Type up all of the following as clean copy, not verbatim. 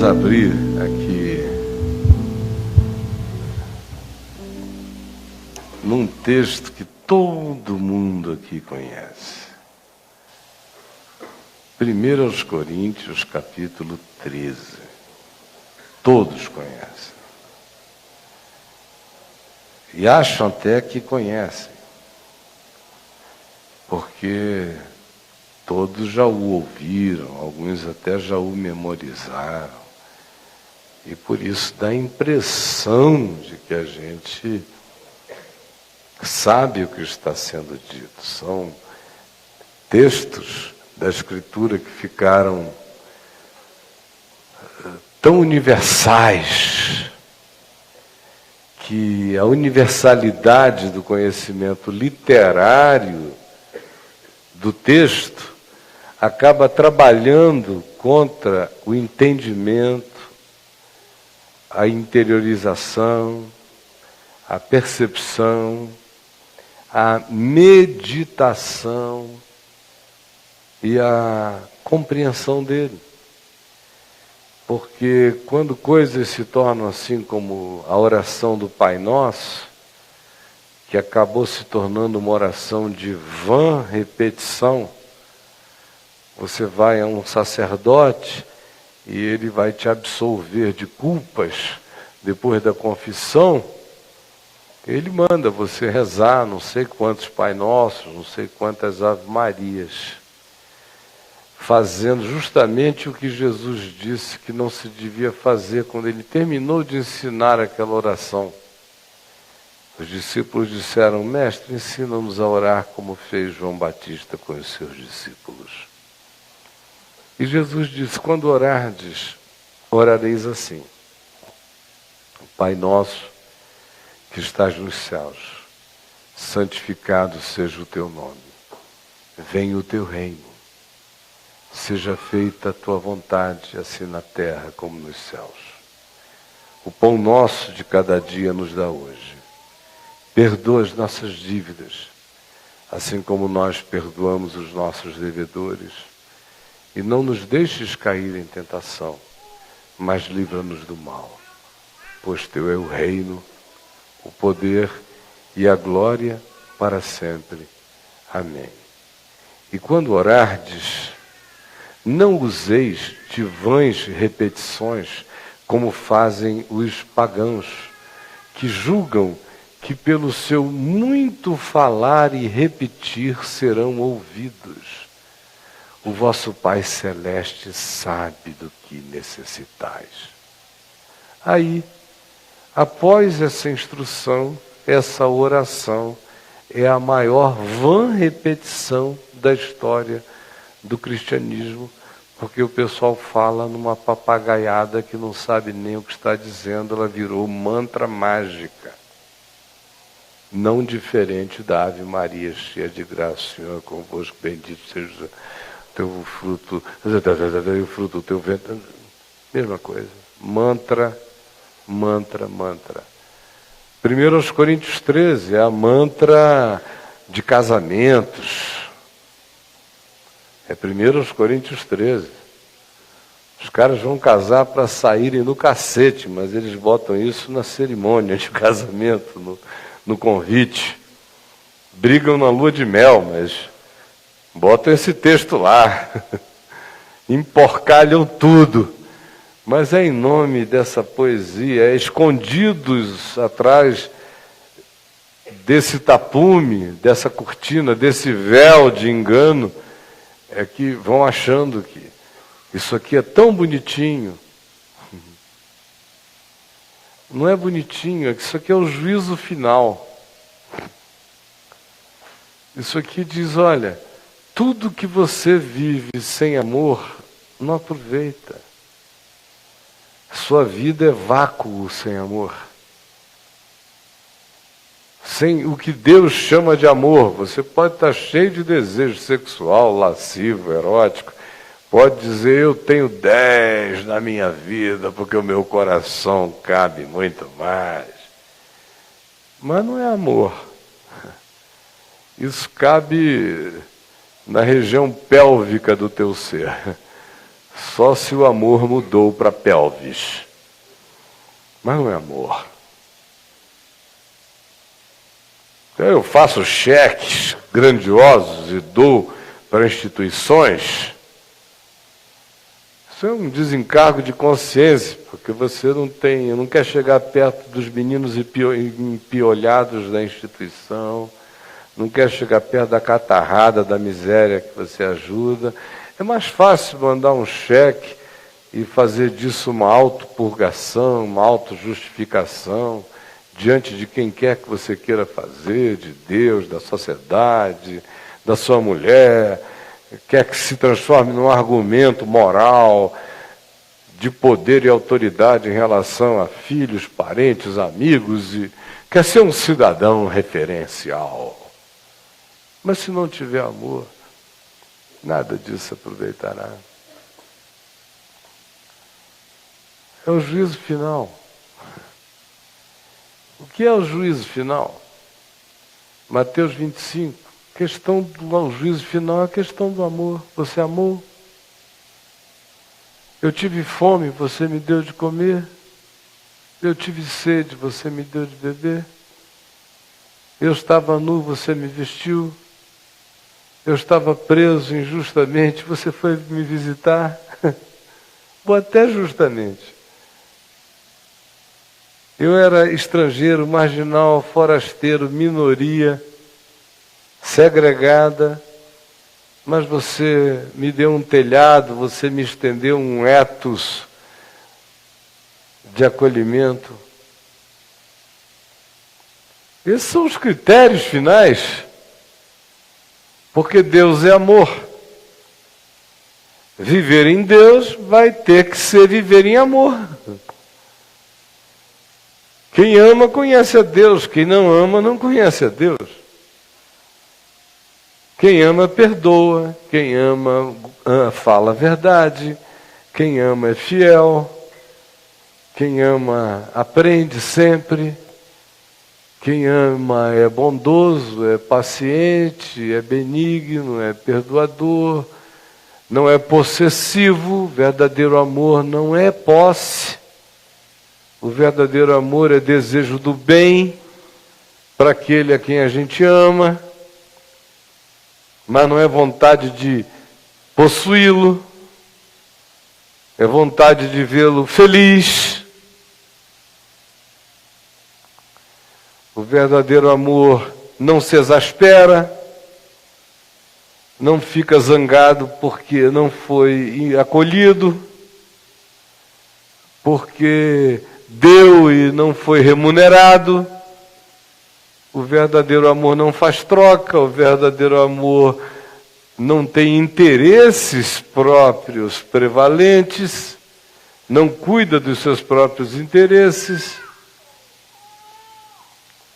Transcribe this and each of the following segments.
Vamos abrir aqui num texto que todo mundo aqui conhece. 1 aos Coríntios, capítulo 13. Todos conhecem. E acham até que conhecem, porque todos já o ouviram, alguns até já o memorizaram. E por isso dá a impressão de que a gente sabe o que está sendo dito. São textos da Escritura que ficaram tão universais, que a universalidade do conhecimento literário do texto acaba trabalhando contra o entendimento, a interiorização, a percepção, a meditação e a compreensão dele. Porque quando coisas se tornam assim como a oração do Pai Nosso, que acabou se tornando uma oração de vã repetição, você vai a um sacerdote e ele vai te absolver de culpas depois da confissão. Ele manda você rezar não sei quantos Pai Nossos, não sei quantas Ave Marias, fazendo justamente o que Jesus disse que não se devia fazer quando ele terminou de ensinar aquela oração. Os discípulos disseram: Mestre, ensina-nos a orar como fez João Batista com os seus discípulos. E Jesus disse: quando orardes, orareis assim: Pai nosso que estás nos céus, santificado seja o teu nome. Venha o teu reino. Seja feita a tua vontade, assim na terra como nos céus. O pão nosso de cada dia nos dá hoje. Perdoa as nossas dívidas, assim como nós perdoamos os nossos devedores. E não nos deixes cair em tentação, mas livra-nos do mal. Pois teu é o reino, o poder e a glória para sempre. Amém. E quando orardes, não useis de vãs repetições, como fazem os pagãos, que julgam que pelo seu muito falar e repetir serão ouvidos. O vosso Pai Celeste sabe do que necessitais. Aí, após essa instrução, essa oração é a maior vã repetição da história do cristianismo, porque o pessoal fala numa papagaiada que não sabe nem o que está dizendo, ela virou mantra mágica. Não diferente da Ave Maria, cheia de graça, o Senhor é convosco, bendito seja teu fruto, o fruto do teu ventre. Mesma coisa. Mantra, mantra, mantra. 1 aos Coríntios 13 é a mantra de casamentos. É 1 aos Coríntios 13. Os caras vão casar para saírem no cacete, mas eles botam isso na cerimônia de casamento, no convite. Brigam na lua de mel, mas botam esse texto lá. Emporcalham tudo. Mas é em nome dessa poesia, escondidos atrás desse tapume, dessa cortina, desse véu de engano, é que vão achando que isso aqui é tão bonitinho. Não é bonitinho, é que isso aqui é o juízo final. Isso aqui diz: olha, tudo que você vive sem amor, não aproveita. Sua vida é vácuo sem amor. Sem o que Deus chama de amor. Você pode estar cheio de desejo sexual, lascivo, erótico. Pode dizer: eu tenho 10 na minha vida, porque o meu coração cabe muito mais. Mas não é amor. Isso cabe na região pélvica do teu ser. Só se o amor mudou para pelvis. Mas não é amor. Eu faço cheques grandiosos e dou para instituições. Isso é um desencargo de consciência, porque você não quer chegar perto dos meninos empiolhados da instituição, não quer chegar perto da catarrada, da miséria que você ajuda. É mais fácil mandar um cheque e fazer disso uma autopurgação, uma autojustificação, diante de quem quer que você queira fazer, de Deus, da sociedade, da sua mulher, quer que se transforme num argumento moral de poder e autoridade em relação a filhos, parentes, amigos, e quer ser um cidadão referencial. Mas se não tiver amor, nada disso aproveitará. É o juízo final. O que é o juízo final? Mateus 25. Questão do juízo final é a questão do amor. Você amou? Eu tive fome, você me deu de comer. Eu tive sede, você me deu de beber. Eu estava nu, você me vestiu. Eu estava preso injustamente, você foi me visitar. Ou até justamente. Eu era estrangeiro, marginal, forasteiro, minoria, segregada, mas você me deu um telhado, você me estendeu um ethos de acolhimento. Esses são os critérios finais, porque Deus é amor. Viver em Deus vai ter que ser viver em amor. Quem ama conhece a Deus, quem não ama não conhece a Deus. Quem ama perdoa, quem ama fala a verdade, quem ama é fiel, quem ama aprende sempre, quem ama é bondoso, é paciente, é benigno, é perdoador, não é possessivo. Verdadeiro amor não é posse. O verdadeiro amor é desejo do bem para aquele a quem a gente ama, mas não é vontade de possuí-lo, é vontade de vê-lo feliz. O verdadeiro amor não se exaspera, não fica zangado porque não foi acolhido, porque deu e não foi remunerado. O verdadeiro amor não faz troca, o verdadeiro amor não tem interesses próprios prevalentes, não cuida dos seus próprios interesses.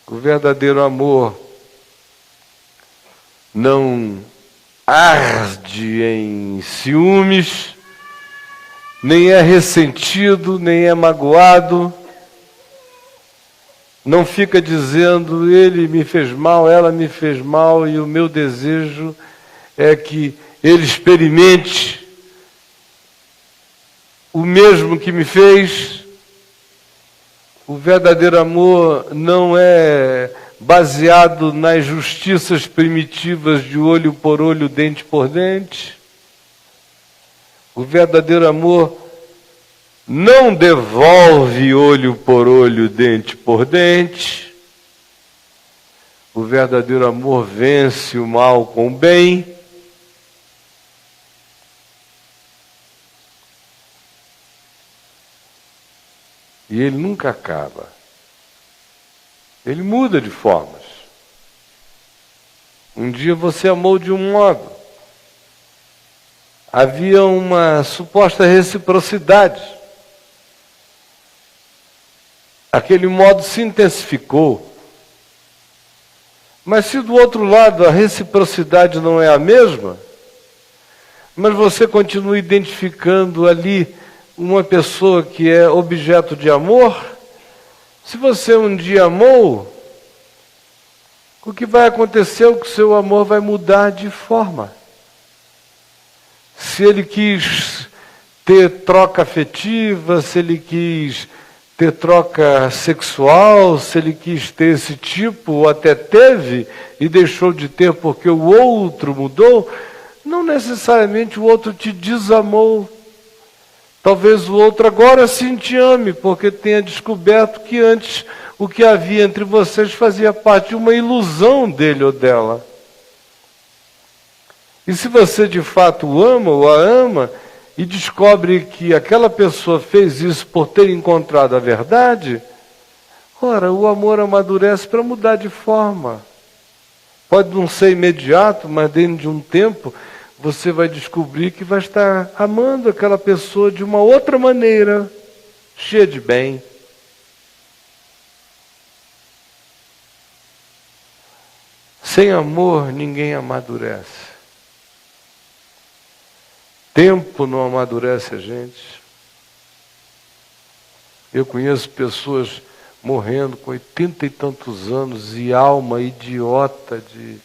O verdadeiro amor não arde em ciúmes, nem é ressentido, nem é magoado, não fica dizendo ele me fez mal, ela me fez mal, e o meu desejo é que ele experimente o mesmo que me fez. O verdadeiro amor não é baseado nas justiças primitivas de olho por olho, dente por dente. O verdadeiro amor não devolve olho por olho, dente por dente. O verdadeiro amor vence o mal com o bem. E ele nunca acaba. Ele muda de formas. Um dia você amou de um modo. Havia uma suposta reciprocidade. Aquele modo se intensificou. Mas se do outro lado a reciprocidade não é a mesma, mas você continua identificando ali uma pessoa que é objeto de amor, se você um dia amou, o que vai acontecer é que o seu amor vai mudar de forma. Se ele quis ter troca afetiva, se ele quis ter troca sexual, se ele quis ter esse tipo, ou até teve e deixou de ter porque o outro mudou, não necessariamente o outro te desamou. Talvez o outro agora sim te ame, porque tenha descoberto que antes o que havia entre vocês fazia parte de uma ilusão dele ou dela. E se você de fato o ama ou a ama, e descobre que aquela pessoa fez isso por ter encontrado a verdade, ora, o amor amadurece para mudar de forma. Pode não ser imediato, mas dentro de um tempo, você vai descobrir que vai estar amando aquela pessoa de uma outra maneira, cheia de bem. Sem amor, ninguém amadurece. Tempo não amadurece a gente. Eu conheço pessoas morrendo com 80 e tantos anos e alma idiota de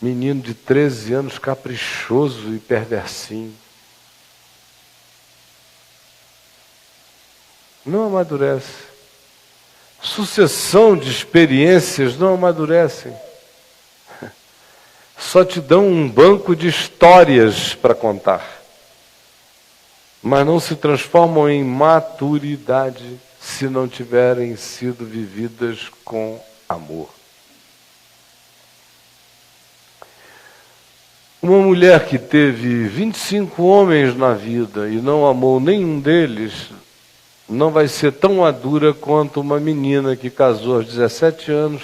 menino de 13 anos, caprichoso e perversinho. Não amadurece. Sucessão de experiências não amadurecem. Só te dão um banco de histórias para contar. Mas não se transformam em maturidade se não tiverem sido vividas com amor. Uma mulher que teve 25 homens na vida e não amou nenhum deles, não vai ser tão madura quanto uma menina que casou aos 17 anos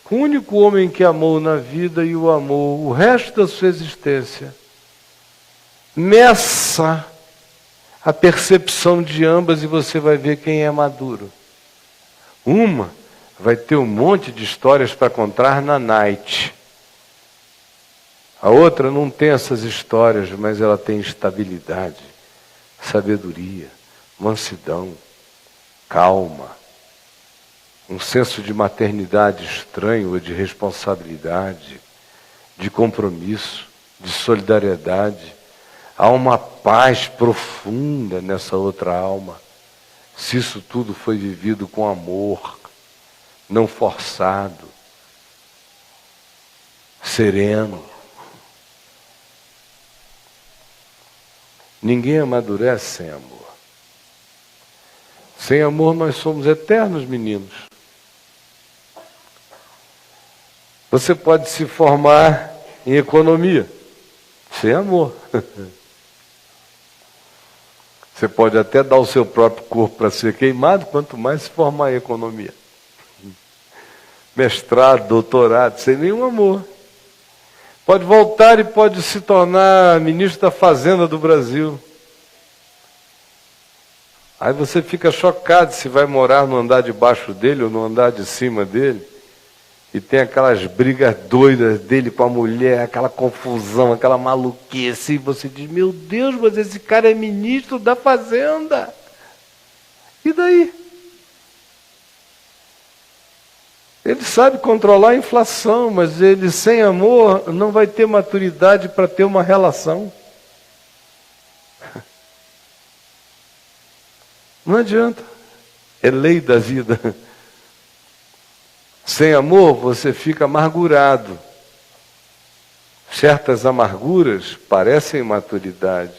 com o único homem que amou na vida e o amou o resto da sua existência. Meça a percepção de ambas e você vai ver quem é maduro. Uma vai ter um monte de histórias para contar na night. A outra não tem essas histórias, mas ela tem estabilidade, sabedoria, mansidão, calma, um senso de maternidade estranho ou de responsabilidade, de compromisso, de solidariedade. Há uma paz profunda nessa outra alma, se isso tudo foi vivido com amor, não forçado, sereno. Ninguém amadurece sem amor. Sem amor nós somos eternos, meninos. Você pode se formar em economia, sem amor. Você pode até dar o seu próprio corpo para ser queimado, quanto mais se formar em economia. Mestrado, doutorado, sem nenhum amor. Pode voltar e pode se tornar ministro da Fazenda do Brasil. Aí você fica chocado se vai morar no andar de baixo dele ou no andar de cima dele. E tem aquelas brigas doidas dele com a mulher, aquela confusão, aquela maluquice. E você diz, meu Deus, mas esse cara é ministro da Fazenda. E daí? Ele sabe controlar a inflação, mas ele sem amor não vai ter maturidade para ter uma relação. Não adianta. É lei da vida. Sem amor, você fica amargurado. Certas amarguras parecem maturidade,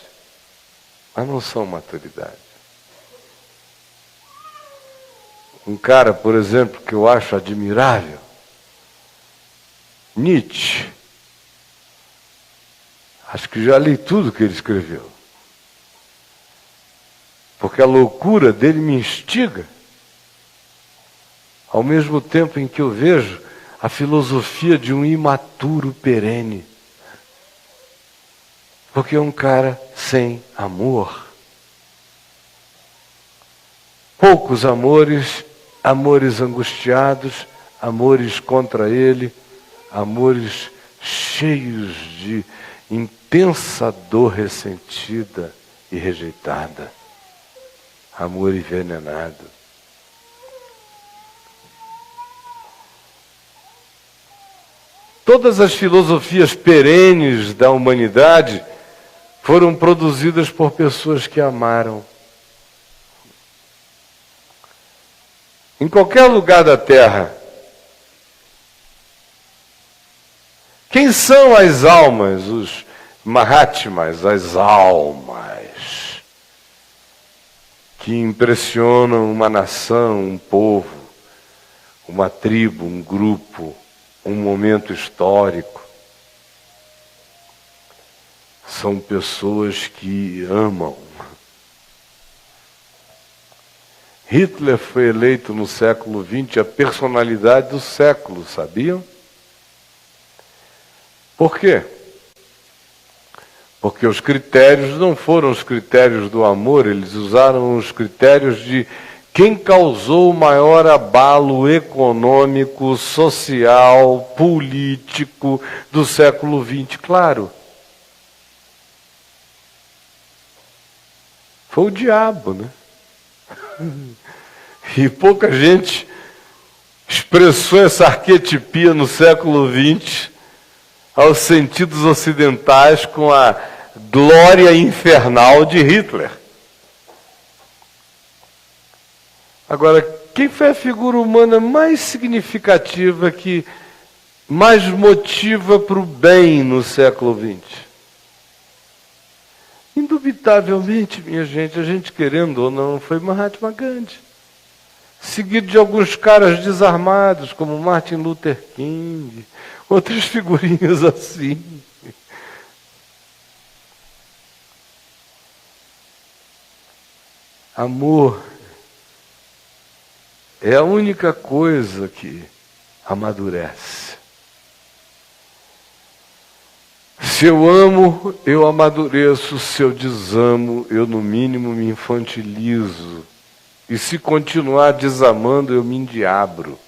mas não são maturidade. Um cara, por exemplo, que eu acho admirável, Nietzsche. Acho que já li tudo que ele escreveu. Porque a loucura dele me instiga. Ao mesmo tempo em que eu vejo a filosofia de um imaturo perene. Porque é um cara sem amor. Poucos amores, amores angustiados, amores contra ele, amores cheios de intensa dor ressentida e rejeitada. Amor envenenado. Todas as filosofias perenes da humanidade foram produzidas por pessoas que amaram. Em qualquer lugar da Terra. Quem são as almas, os Mahatmas, as almas, que impressionam uma nação, um povo, uma tribo, um grupo, um momento histórico? São pessoas que amam. Hitler foi eleito no século XX a personalidade do século, sabiam? Por quê? Porque os critérios não foram os critérios do amor, eles usaram os critérios de quem causou o maior abalo econômico, social, político do século XX, claro. Foi o diabo, né? E pouca gente expressou essa arquetipia no século XX aos sentidos ocidentais com a glória infernal de Hitler. Agora, quem foi a figura humana mais significativa, que mais motiva para o bem no século XX? Indubitavelmente, minha gente, a gente querendo ou não, foi Mahatma Gandhi. Seguido de alguns caras desarmados, como Martin Luther King, outras figurinhas assim. Amor é a única coisa que amadurece. Se eu amo, eu amadureço. Se eu desamo, eu no mínimo me infantilizo. E se continuar desamando, eu me endiabro.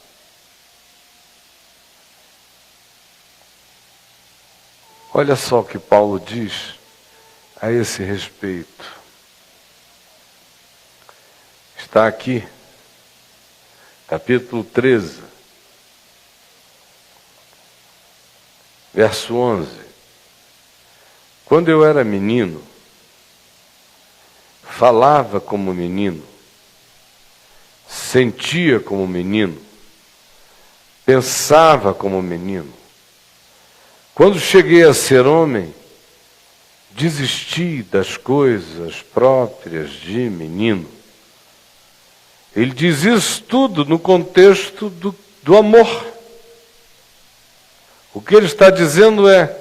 Olha só o que Paulo diz a esse respeito. Está aqui, capítulo 13, verso 11. Quando eu era menino, falava como menino, sentia como menino, pensava como menino. Quando cheguei a ser homem, desisti das coisas próprias de menino. Ele diz isso tudo no contexto do amor. O que ele está dizendo é: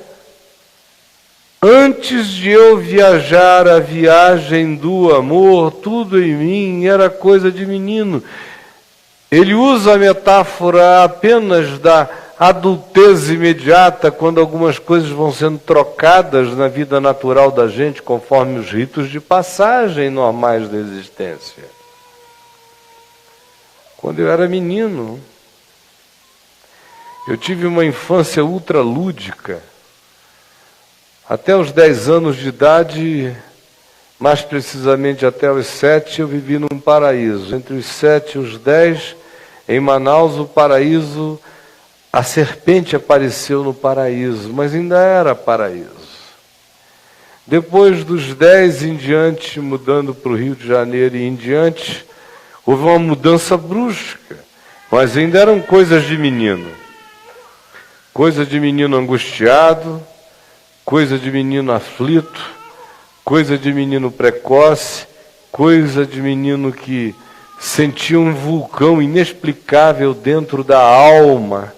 antes de eu viajar a viagem do amor, tudo em mim era coisa de menino. Ele usa a metáfora apenas da adultez imediata, quando algumas coisas vão sendo trocadas na vida natural da gente, conforme os ritos de passagem normais da existência. Quando eu era menino, eu tive uma infância ultralúdica. Até os 10 anos de idade, mais precisamente até os 7, eu vivi num paraíso. Entre os 7 e os 10, em Manaus, o paraíso, a serpente apareceu no paraíso, mas ainda era paraíso. Depois dos 10 em diante, mudando para o Rio de Janeiro e em diante, houve uma mudança brusca, mas ainda eram coisas de menino. Coisa de menino angustiado, coisa de menino aflito, coisa de menino precoce, coisa de menino que sentia um vulcão inexplicável dentro da alma.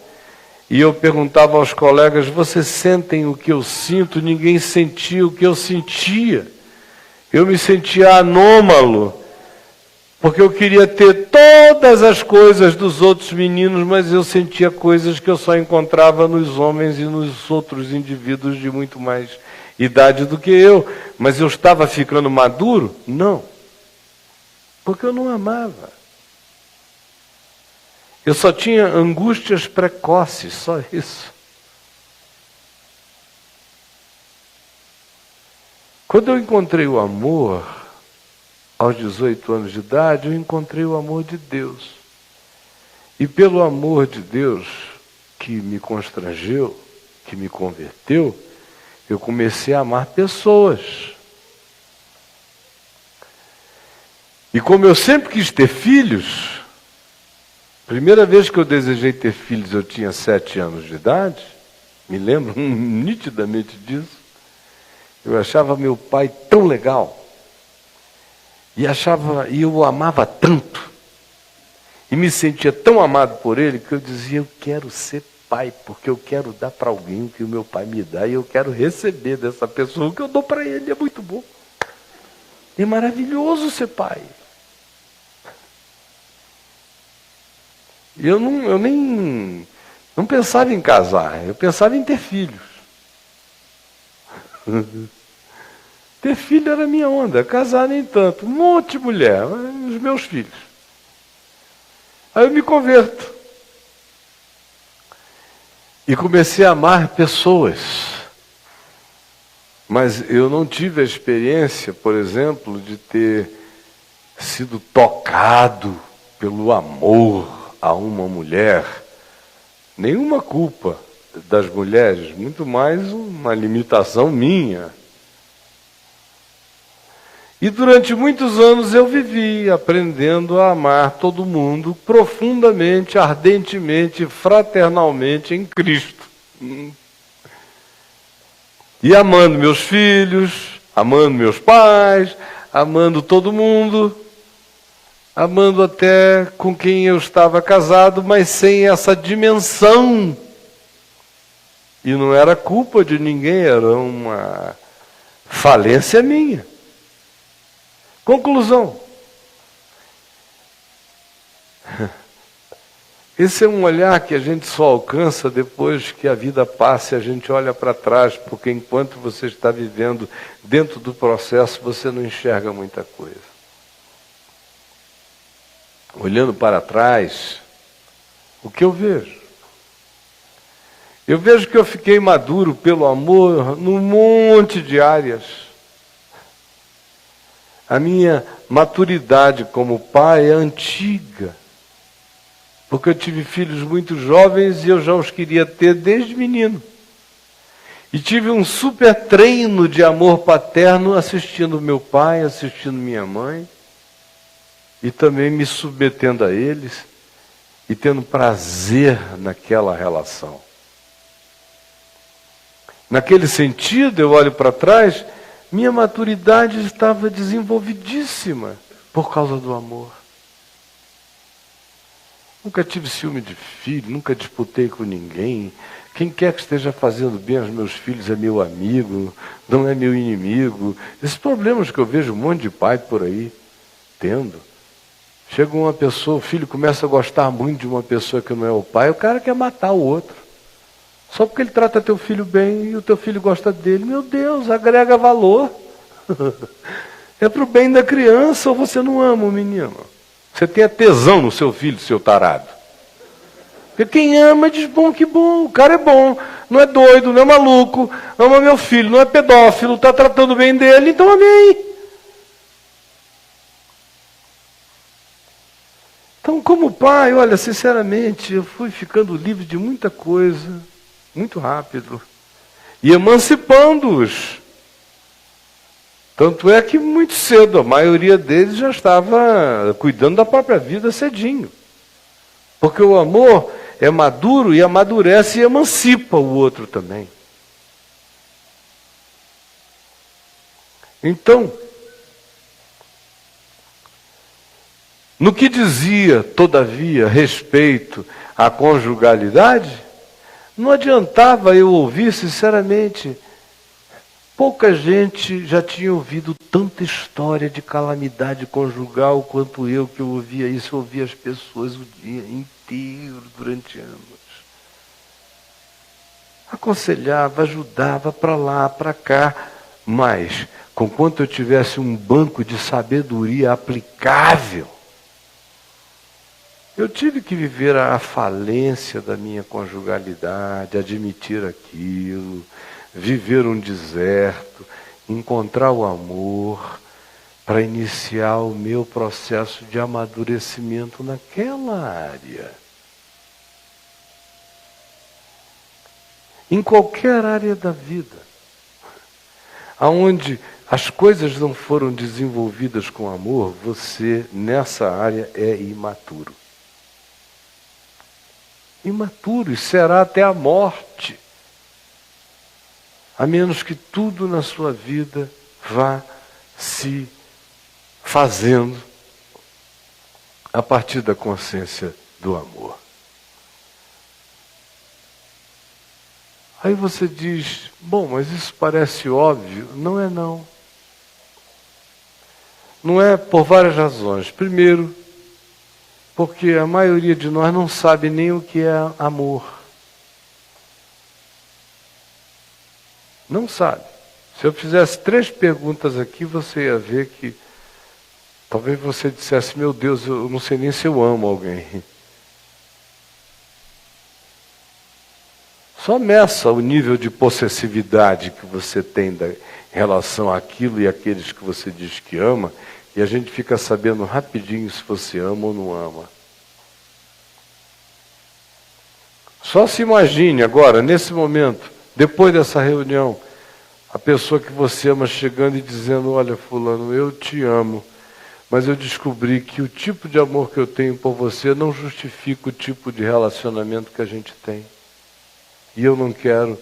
E eu perguntava aos colegas: vocês sentem o que eu sinto? Ninguém sentia o que eu sentia. Eu me sentia anômalo, porque eu queria ter todas as coisas dos outros meninos, mas eu sentia coisas que eu só encontrava nos homens e nos outros indivíduos de muito mais idade do que eu. Mas eu estava ficando maduro? Não. Porque eu não amava. Eu só tinha angústias precoces, só isso. Quando eu encontrei o amor, aos 18 anos de idade, eu encontrei o amor de Deus. E pelo amor de Deus, que me constrangeu, que me converteu, eu comecei a amar pessoas. E como eu sempre quis ter filhos, primeira vez que eu desejei ter filhos eu tinha 7 anos de idade, me lembro nitidamente disso. Eu achava meu pai tão legal, e eu o amava tanto, e me sentia tão amado por ele, que eu dizia, eu quero ser pai, porque eu quero dar para alguém o que o meu pai me dá, e eu quero receber dessa pessoa o que eu dou para ele, é muito bom. É maravilhoso ser pai. E eu nem não pensava em casar, eu pensava em ter filhos. Ter filho era a minha onda, casar nem tanto. Um monte de mulher, os meus filhos. Aí eu me converto. E comecei a amar pessoas. Mas eu não tive a experiência, por exemplo, de ter sido tocado pelo amor a uma mulher. Nenhuma culpa das mulheres, muito mais uma limitação minha. E durante muitos anos eu vivi aprendendo a amar todo mundo profundamente, ardentemente, fraternalmente em Cristo. E amando meus filhos, amando meus pais, amando todo mundo, amando até com quem eu estava casado, mas sem essa dimensão. E não era culpa de ninguém, era uma falência minha. Conclusão. Esse é um olhar que a gente só alcança depois que a vida passa e a gente olha para trás, porque enquanto você está vivendo dentro do processo, você não enxerga muita coisa. Olhando para trás, o que eu vejo? Eu vejo que eu fiquei maduro pelo amor num monte de áreas. A minha maturidade como pai é antiga, porque eu tive filhos muito jovens e eu já os queria ter desde menino. E tive um super treino de amor paterno assistindo meu pai, assistindo minha mãe, e também me submetendo a eles e tendo prazer naquela relação. Naquele sentido, eu olho para trás, minha maturidade estava desenvolvidíssima por causa do amor. Nunca tive ciúme de filho, nunca disputei com ninguém. Quem quer que esteja fazendo bem aos meus filhos é meu amigo, não é meu inimigo. Esses problemas que eu vejo um monte de pai por aí tendo. Chega uma pessoa, o filho começa a gostar muito de uma pessoa que não é o pai, o cara quer matar o outro. Só porque ele trata teu filho bem e o teu filho gosta dele. Meu Deus, agrega valor. É para o bem da criança, ou você não ama o menino? Você tem tesão no seu filho, seu tarado. Porque quem ama diz, bom, que bom, o cara é bom, não é doido, não é maluco, ama meu filho, não é pedófilo, está tratando bem dele, então amém. Então, como pai, olha, sinceramente, eu fui ficando livre de muita coisa, muito rápido, e emancipando-os. Tanto é que muito cedo, a maioria deles já estava cuidando da própria vida cedinho. Porque o amor é maduro e amadurece e emancipa o outro também. Então, no que dizia, todavia, respeito à conjugalidade, não adiantava eu ouvir, sinceramente, pouca gente já tinha ouvido tanta história de calamidade conjugal quanto eu, que eu ouvia isso, eu ouvia as pessoas o dia inteiro, durante anos. Aconselhava, ajudava para lá, para cá, mas, conquanto eu tivesse um banco de sabedoria aplicável, eu tive que viver a falência da minha conjugalidade, admitir aquilo, viver um deserto, encontrar o amor, para iniciar o meu processo de amadurecimento naquela área. Em qualquer área da vida. aonde as coisas não foram desenvolvidas com amor, você, nessa área, é imaturo. Imaturo, e será até a morte. A menos que tudo na sua vida vá se fazendo a partir da consciência do amor. Aí você diz, bom, mas isso parece óbvio. Não é não. Não é por várias razões. Primeiro, porque a maioria de nós não sabe nem o que é amor. Não sabe. Se eu fizesse 3 perguntas aqui, você ia ver que talvez você dissesse, meu Deus, eu não sei nem se eu amo alguém. Só meça o nível de possessividade que você tem em relação àquilo e àqueles que você diz que ama, e a gente fica sabendo rapidinho se você ama ou não ama. Só se imagine agora, nesse momento, depois dessa reunião, a pessoa que você ama chegando e dizendo, olha fulano, eu te amo, mas eu descobri que o tipo de amor que eu tenho por você não justifica o tipo de relacionamento que a gente tem. E eu não quero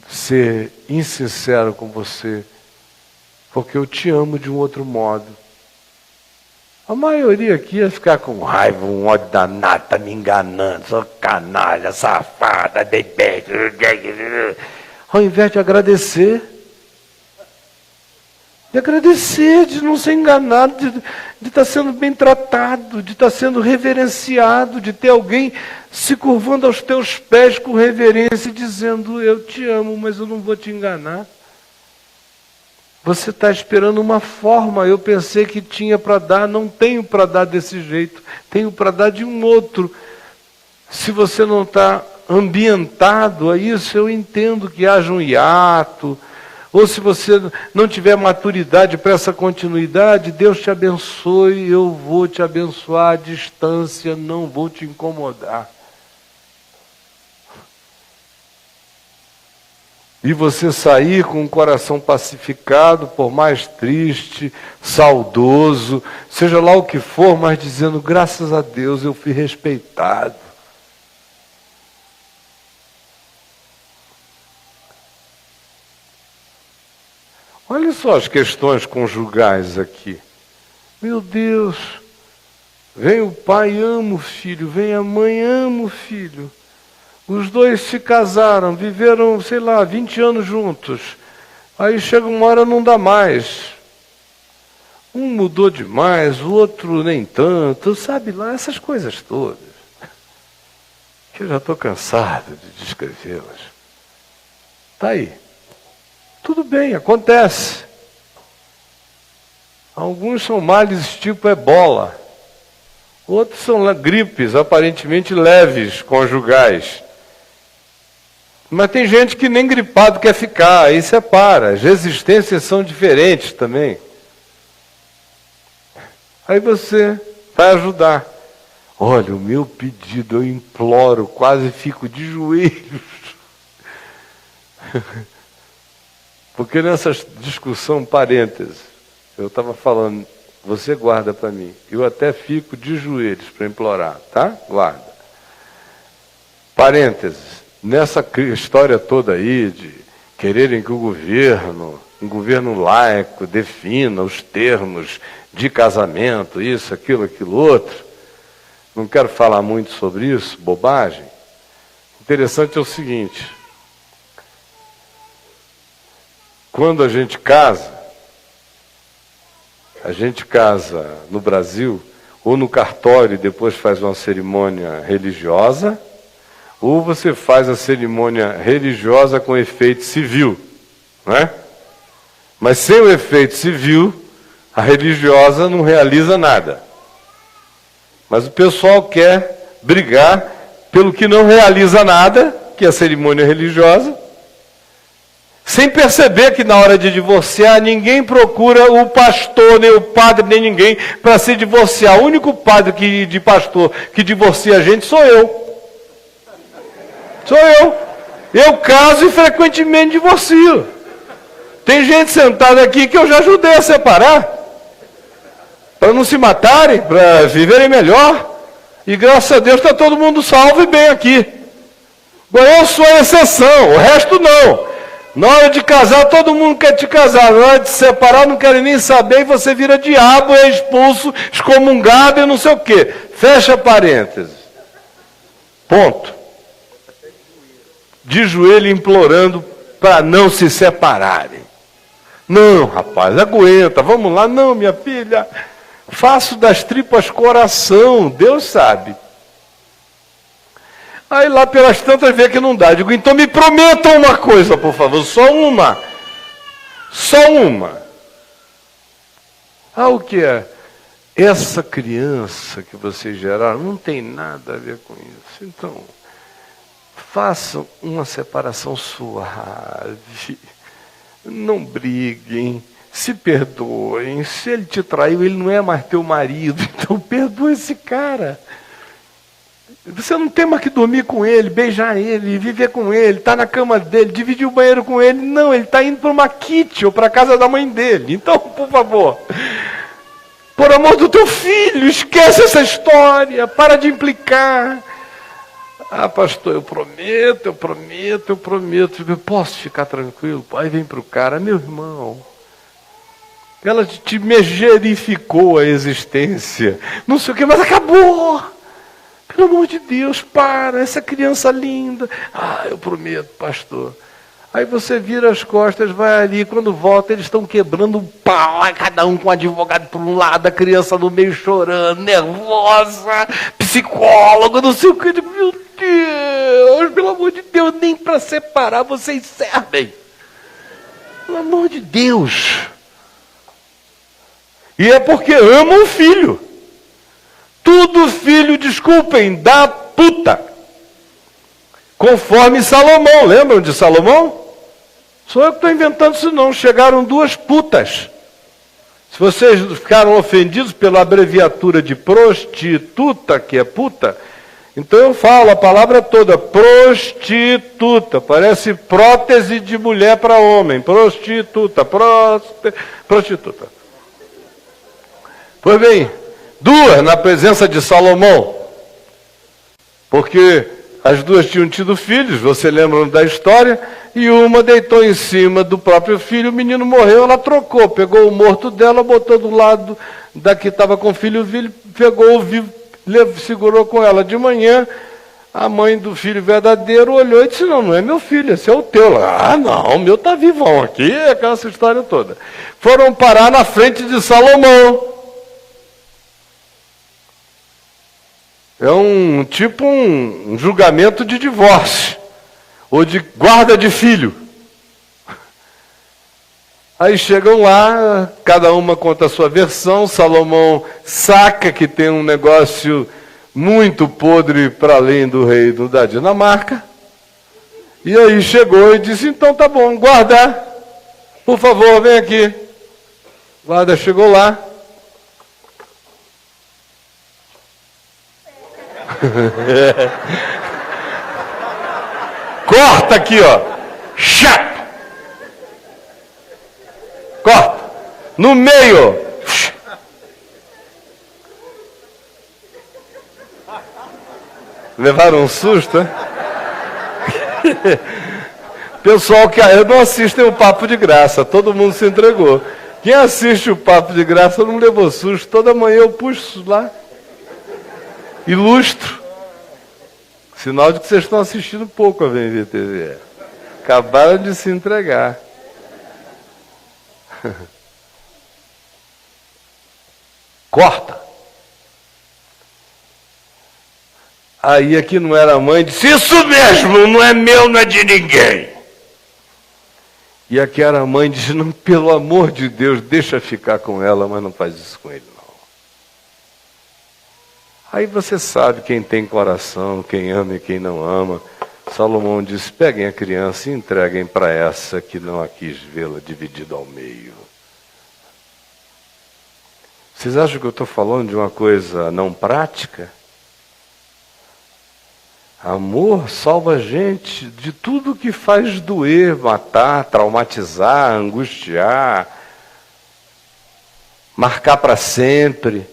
ser insincero com você, porque eu te amo de um outro modo. A maioria aqui ia ficar com raiva, um ódio danado, tá me enganando, sou canalha, safada, bebê. Ao invés de agradecer, de não ser enganado, de estar sendo bem tratado, de estar sendo reverenciado, de ter alguém se curvando aos teus pés com reverência e dizendo, eu te amo, mas eu não vou te enganar. Você está esperando uma forma, eu pensei que tinha para dar, não tenho para dar desse jeito, tenho para dar de um outro. Se você não está ambientado a isso, eu entendo que haja um hiato, ou se você não tiver maturidade para essa continuidade, Deus te abençoe, eu vou te abençoar à distância, não vou te incomodar. E você sair com o coração pacificado, por mais triste, saudoso, seja lá o que for, mas dizendo, graças a Deus eu fui respeitado. Olha só as questões conjugais aqui. Meu Deus, vem o pai, ama o filho, vem a mãe, ama o filho. Os dois se casaram, viveram, 20 anos juntos. Aí chega uma hora, não dá mais. Um mudou demais, o outro nem tanto, sabe lá, essas coisas todas. Que eu já estou cansado de descrevê-las. Está aí. Tudo bem, acontece. Alguns são males tipo ebola. Outros são gripes aparentemente leves, conjugais. Mas tem gente que nem gripado quer ficar, aí separa. As resistências são diferentes também. Aí você vai ajudar. Olha, o meu pedido, eu imploro, quase fico de joelhos. Porque nessa discussão, parênteses, eu estava falando, você guarda para mim. Eu até fico de joelhos para implorar, tá? Guarda. Parênteses. Nessa história toda aí de quererem que o governo, um governo laico, defina os termos de casamento, isso, aquilo, outro, não quero falar muito sobre isso, bobagem. Interessante é o seguinte, quando a gente casa no Brasil, ou no cartório e depois faz uma cerimônia religiosa, ou você faz a cerimônia religiosa com efeito civil, não é? Mas sem o efeito civil, a religiosa não realiza nada. Mas o pessoal quer brigar pelo que não realiza nada, que é a cerimônia religiosa, sem perceber que na hora de divorciar, ninguém procura o pastor, nem o padre, nem ninguém para se divorciar. O único padre de pastor que divorcia a gente sou eu. Sou eu. Eu caso e frequentemente divorcio. Tem gente sentada aqui que eu já ajudei a separar, para não se matarem, para viverem melhor. E graças a Deus está todo mundo salvo e bem aqui. Eu sou a exceção, o resto não. Na hora de casar, todo mundo quer te casar. Na hora de separar, não querem nem saber, e você vira diabo, é expulso, excomungado e não sei o quê. Fecha parênteses. Ponto. De joelho implorando para não se separarem. Não, rapaz, aguenta, vamos lá. Não, minha filha, faço das tripas coração, Deus sabe. Aí lá pelas tantas vê que não dá. Digo, então me prometam uma coisa, por favor, só uma. Só uma. Ah, o que é? Essa criança que vocês geraram não tem nada a ver com isso. Então, façam uma separação suave. Não briguem. Se perdoem. Se ele te traiu, ele não é mais teu marido. Então perdoa esse cara. Você não tem mais que dormir com ele, beijar ele, viver com ele, estar na cama dele, dividir o banheiro com ele. Não, ele está indo para uma kitty ou para a casa da mãe dele. Então, por favor, por amor do teu filho, esquece essa história, para de implicar. Ah, pastor, eu prometo. Eu posso ficar tranquilo? Aí vem para o cara, meu irmão, ela te megerificou a existência, não sei o que, mas acabou. Pelo amor de Deus, para, essa criança linda. Ah, eu prometo, pastor. Aí você vira as costas, vai ali, quando volta, eles estão quebrando um pau, cada um com um advogado por um lado, a criança no meio chorando, nervosa, psicólogo, não sei o que. Meu Deus, pelo amor de Deus, nem para separar vocês servem. Pelo amor de Deus. E é porque amam o filho. Tudo filho, desculpem, da puta. Conforme Salomão, lembram de Salomão? Sou eu que estou inventando isso não, chegaram duas putas. Se vocês ficaram ofendidos pela abreviatura de prostituta, que é puta, então eu falo a palavra toda, prostituta, parece prótese de mulher para homem, prostituta. Pois bem, duas na presença de Salomão, porque as duas tinham tido filhos, você lembra da história, e uma deitou em cima do próprio filho, o menino morreu, ela trocou, pegou o morto dela, botou do lado da que estava com o filho, pegou o vivo, segurou com ela. De manhã, a mãe do filho verdadeiro olhou e disse, não é meu filho, esse é o teu. Ah, não, o meu está vivão aqui, aquela história toda. Foram parar na frente de Salomão. É um julgamento de divórcio, ou de guarda de filho. Aí chegam lá, cada uma conta a sua versão, Salomão saca que tem um negócio muito podre para além do rei da Dinamarca, e aí chegou e disse, então tá bom, guarda, por favor, vem aqui. Guarda chegou lá, corta aqui, ó. Chato. Corta. No meio. Levaram um susto, hein? Pessoal que não assistem o Papo de Graça, todo mundo se entregou. Quem assiste o Papo de Graça não levou susto. Toda manhã eu puxo lá. Ilustro. Sinal de que vocês estão assistindo pouco a VMVTV. Acabaram de se entregar. Corta. Aí aqui não era a mãe, disse, isso mesmo, não é meu, não é de ninguém. E aqui era a mãe, disse, não, pelo amor de Deus, deixa ficar com ela, mas não faz isso com ele, não. Aí você sabe quem tem coração, quem ama e quem não ama. Salomão disse, peguem a criança e entreguem para essa que não a quis vê-la dividida ao meio. Vocês acham que eu estou falando de uma coisa não prática? Amor salva a gente de tudo que faz doer, matar, traumatizar, angustiar, marcar para sempre,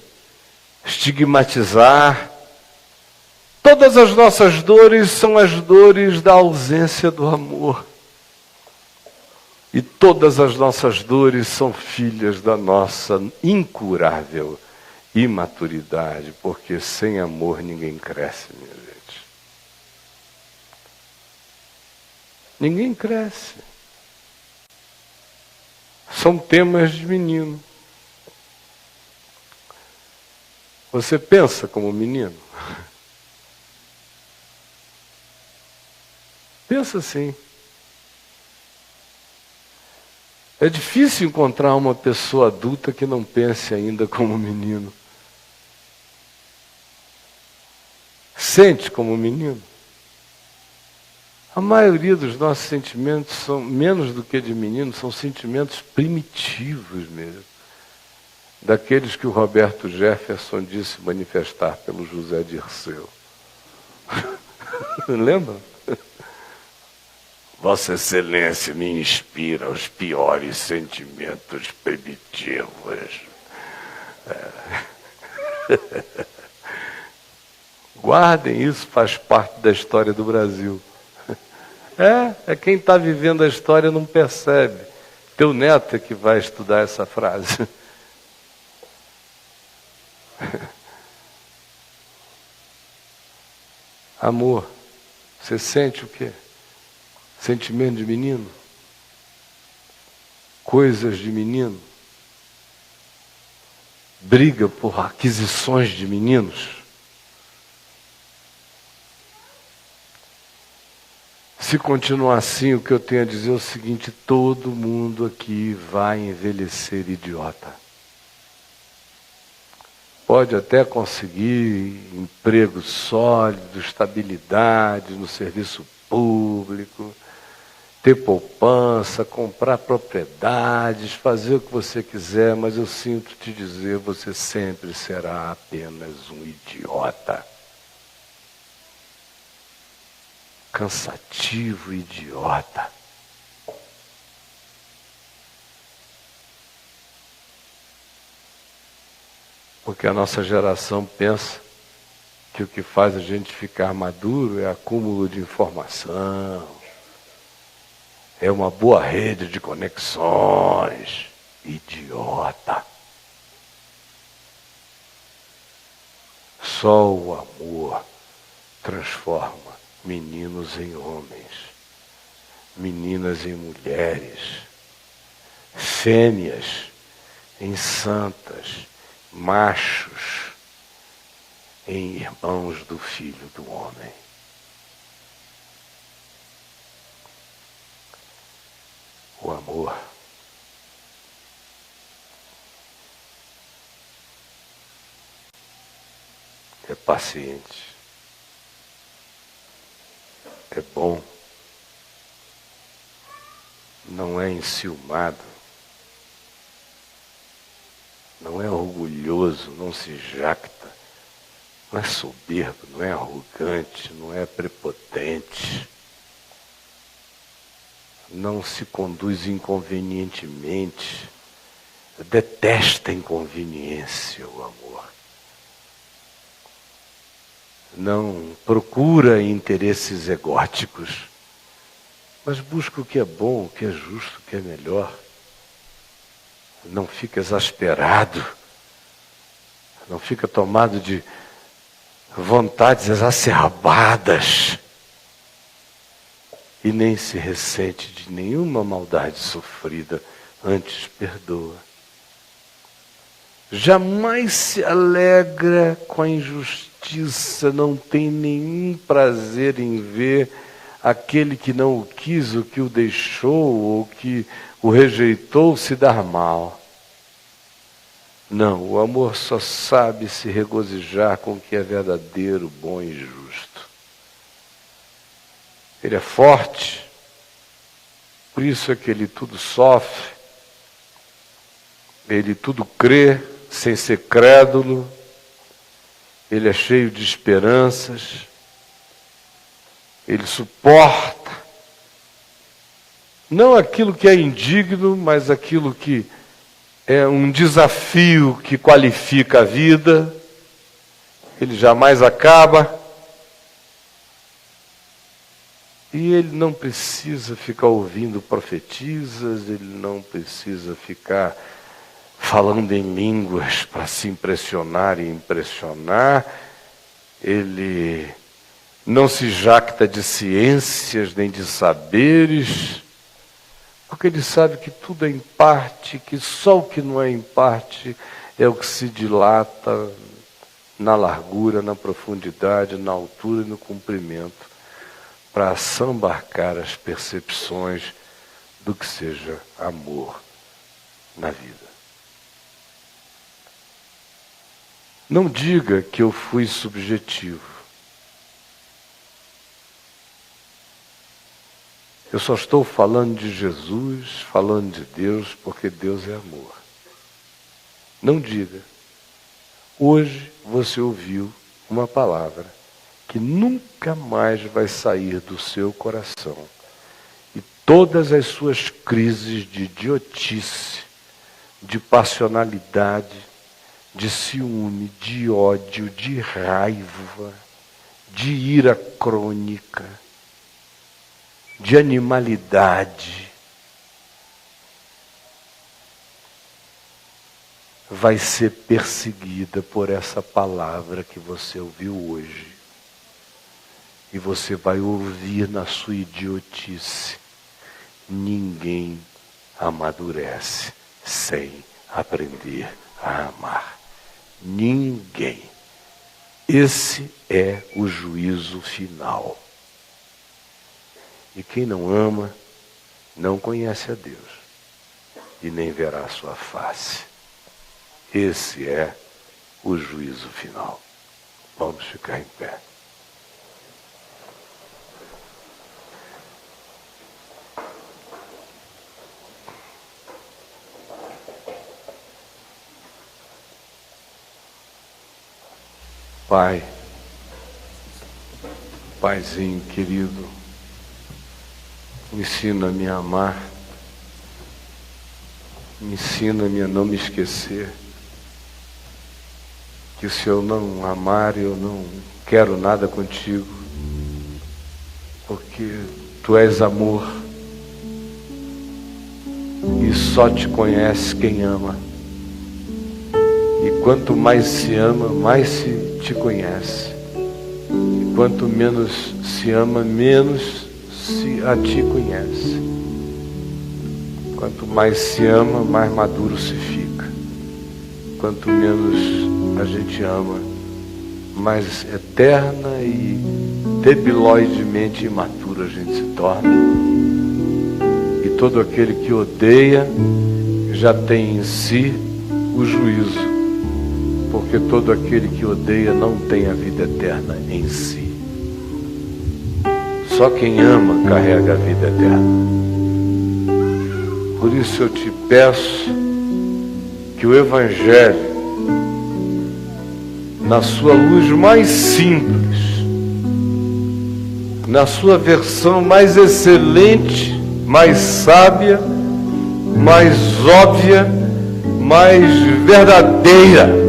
estigmatizar. Todas as nossas dores são as dores da ausência do amor. E todas as nossas dores são filhas da nossa incurável imaturidade, porque sem amor ninguém cresce, minha gente. Ninguém cresce. São temas de menino. Você pensa como menino? Pensa assim. É difícil encontrar uma pessoa adulta que não pense ainda como menino. Sente como menino? A maioria dos nossos sentimentos são, menos do que de menino, são sentimentos primitivos mesmo. Daqueles que o Roberto Jefferson disse manifestar pelo José Dirceu. Lembra? Vossa Excelência me inspira os piores sentimentos primitivos. Guardem isso, faz parte da história do Brasil. É quem está vivendo a história não percebe. Teu neto é que vai estudar essa frase. Amor, você sente o quê? Sentimento de menino? Coisas de menino? Briga por aquisições de meninos? Se continuar assim, o que eu tenho a dizer é o seguinte: todo mundo aqui vai envelhecer idiota. Pode até conseguir emprego sólido, estabilidade no serviço público, ter poupança, comprar propriedades, fazer o que você quiser, mas eu sinto te dizer, você sempre será apenas um idiota. Cansativo idiota. Porque a nossa geração pensa que o que faz a gente ficar maduro é acúmulo de informação, é uma boa rede de conexões. Idiota. Só o amor transforma meninos em homens, meninas em mulheres, fêmeas em santas, machos em irmãos do Filho do Homem. O amor é paciente, é bom, não é enciumado, não é orgulhoso, não se jacta, não é soberbo, não é arrogante, não é prepotente, não se conduz inconvenientemente, detesta a inconveniência, o amor. Não procura interesses egóticos, mas busca o que é bom, o que é justo, o que é melhor. Não fica exasperado, não fica tomado de vontades exacerbadas e nem se ressente de nenhuma maldade sofrida, antes perdoa. Jamais se alegra com a injustiça, não tem nenhum prazer em ver aquele que não o quis, o que o deixou, ou que o rejeitou se dar mal. Não, o amor só sabe se regozijar com o que é verdadeiro, bom e justo. Ele é forte, por isso é que ele tudo sofre, ele tudo crê, sem ser crédulo, ele é cheio de esperanças, Ele suporta, não aquilo que é indigno, mas aquilo que é um desafio que qualifica a vida. Ele jamais acaba. E ele não precisa ficar ouvindo profetisas, ele não precisa ficar falando em línguas para se impressionar e impressionar. Ele não se jacta de ciências nem de saberes, porque ele sabe que tudo é em parte, que só o que não é em parte é o que se dilata na largura, na profundidade, na altura e no comprimento, para assambarcar as percepções do que seja amor na vida. Não diga que eu fui subjetivo. Eu só estou falando de Jesus, falando de Deus, porque Deus é amor. Não diga. Hoje você ouviu uma palavra que nunca mais vai sair do seu coração. E todas as suas crises de idiotice, de passionalidade, de ciúme, de ódio, de raiva, de ira crônica, de animalidade, vai ser perseguida por essa palavra que você ouviu hoje. E você vai ouvir na sua idiotice: ninguém amadurece sem aprender a amar. Ninguém. Esse é o juízo final. E quem não ama, não conhece a Deus e nem verá a sua face. Esse é o juízo final. Vamos ficar em pé. Pai, Paizinho querido, ensina-me a amar, ensina-me a não me esquecer que se eu não amar, eu não quero nada contigo, porque tu és amor e só te conhece quem ama. E quanto mais se ama, mais se te conhece. E quanto menos se ama, menos se a ti conhece. Quanto mais se ama, mais maduro se fica. Quanto menos a gente ama, mais eterna e debiloidemente imatura a gente se torna. E todo aquele que odeia já tem em si o juízo, porque todo aquele que odeia não tem a vida eterna em si. Só quem ama carrega a vida eterna. Por isso eu te peço que o Evangelho, na sua luz mais simples, na sua versão mais excelente, mais sábia, mais óbvia, mais verdadeira,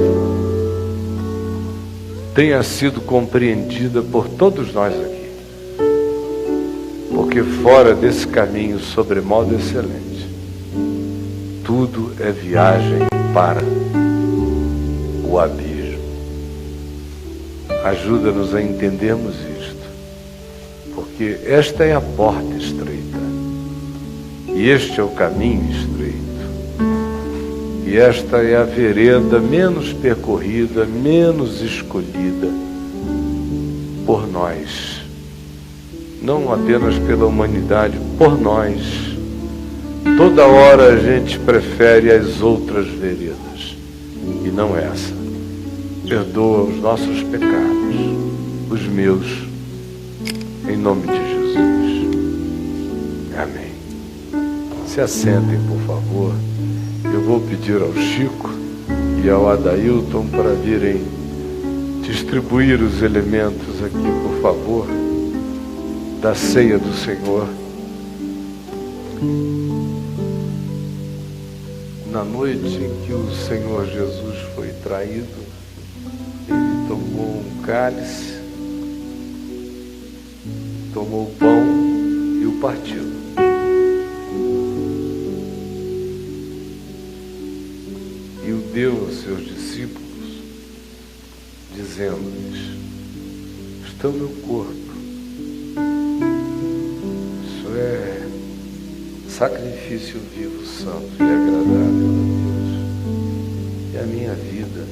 tenha sido compreendida por todos nós aqui. Porque fora desse caminho sobremodo excelente, tudo é viagem para o abismo. Ajuda-nos a entendermos isto, porque esta é a porta estreita, e este é o caminho estreito, e esta é a vereda menos percorrida, menos escolhida por nós, não apenas pela humanidade, por nós. Toda hora a gente prefere as outras veredas, e não essa. Perdoa os nossos pecados, os meus, em nome de Jesus. Amém. Se assentem, por favor. Eu vou pedir ao Chico e ao Adailton para virem distribuir os elementos aqui, por favor. da ceia do Senhor. Na noite em que o Senhor Jesus foi traído, ele tomou um cálice, tomou o pão e o partiu. E o deu aos seus discípulos, dizendo-lhes: "Este é o meu corpo." Isso é sacrifício vivo, santo e agradável a Deus. E a minha vida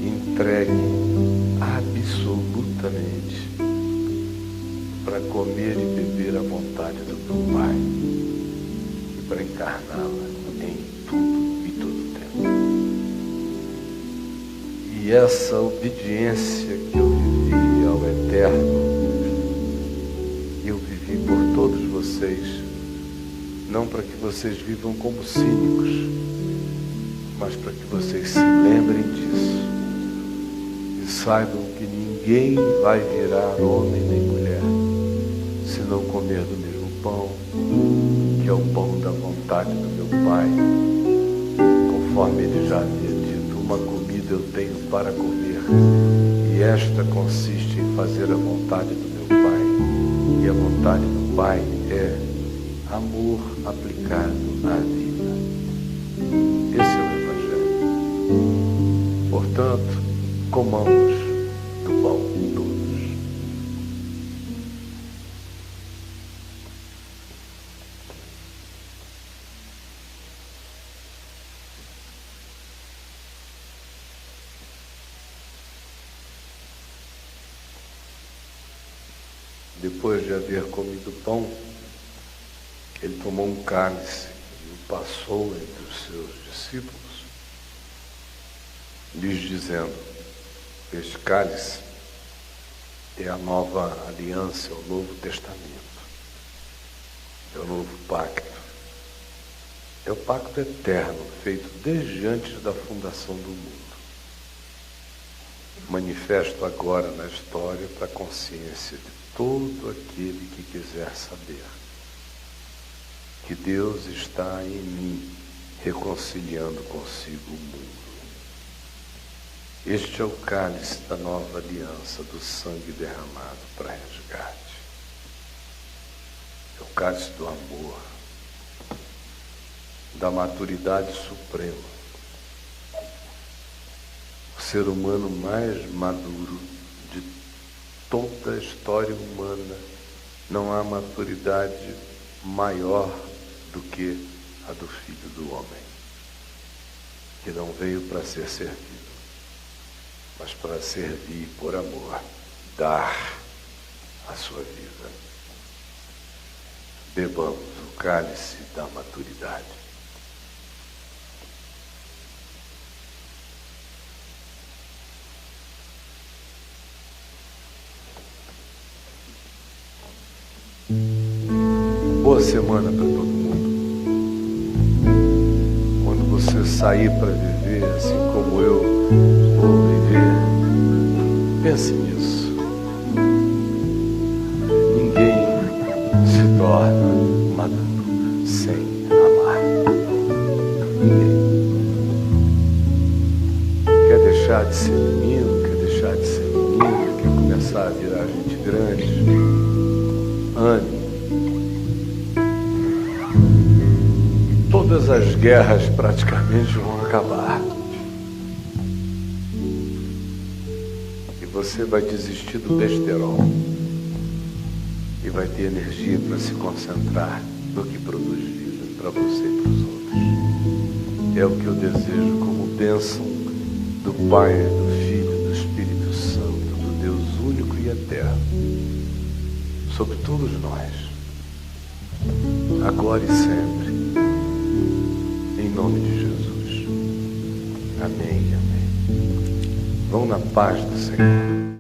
entregue absolutamente para comer e beber à vontade do meu Pai e para encarná-la em tudo e todo tempo. E essa obediência que eu vivi ao Eterno, eu vivi por todos vocês, não para que vocês vivam como cínicos, mas para que vocês se lembrem disso e saibam que ninguém vai virar homem nem mulher se não comer do mesmo pão, que é o pão da vontade do meu Pai. Conforme ele já havia dito: uma comida eu tenho para comer, e esta consiste em fazer a vontade do meu Pai. E a vontade do Pai é amor aplicado à vida. Esse é o Evangelho. Portanto, comamos do pão todos. Depois de haver comido o pão, ele tomou um cálice e o passou entre os seus discípulos, lhes dizendo: "Este cálice é a nova aliança, é o novo testamento, é o novo pacto, é o pacto eterno feito desde antes da fundação do mundo. Manifesto agora na história para a consciência de todo aquele que quiser saber que Deus está em mim, reconciliando consigo o mundo. Este é o cálice da nova aliança, do sangue derramado para resgate. É o cálice do amor, da maturidade suprema. O ser humano mais maduro de toda a história humana. Não há maturidade maior do que a do Filho do Homem, que não veio para ser servido, mas para servir por amor, dar a sua vida. Bebamos o cálice da maturidade. Boa semana para todo mundo. Quando você sair para viver, assim como eu vou viver, pense nisso. Ninguém se torna maduro sem amar. Ninguém. Quer deixar de ser menino, quer deixar de ser menina, quer começar a virar gente grande, ame. Todas as guerras praticamente vão acabar. E você vai desistir do besterol. E vai ter energia para se concentrar no que produz vida para você e para os outros. É o que eu desejo como bênção do Pai, do Filho e do Espírito Santo, do Deus único e eterno, sobre todos nós, agora e sempre. Em nome de Jesus. Amém e amém. Vão na paz do Senhor.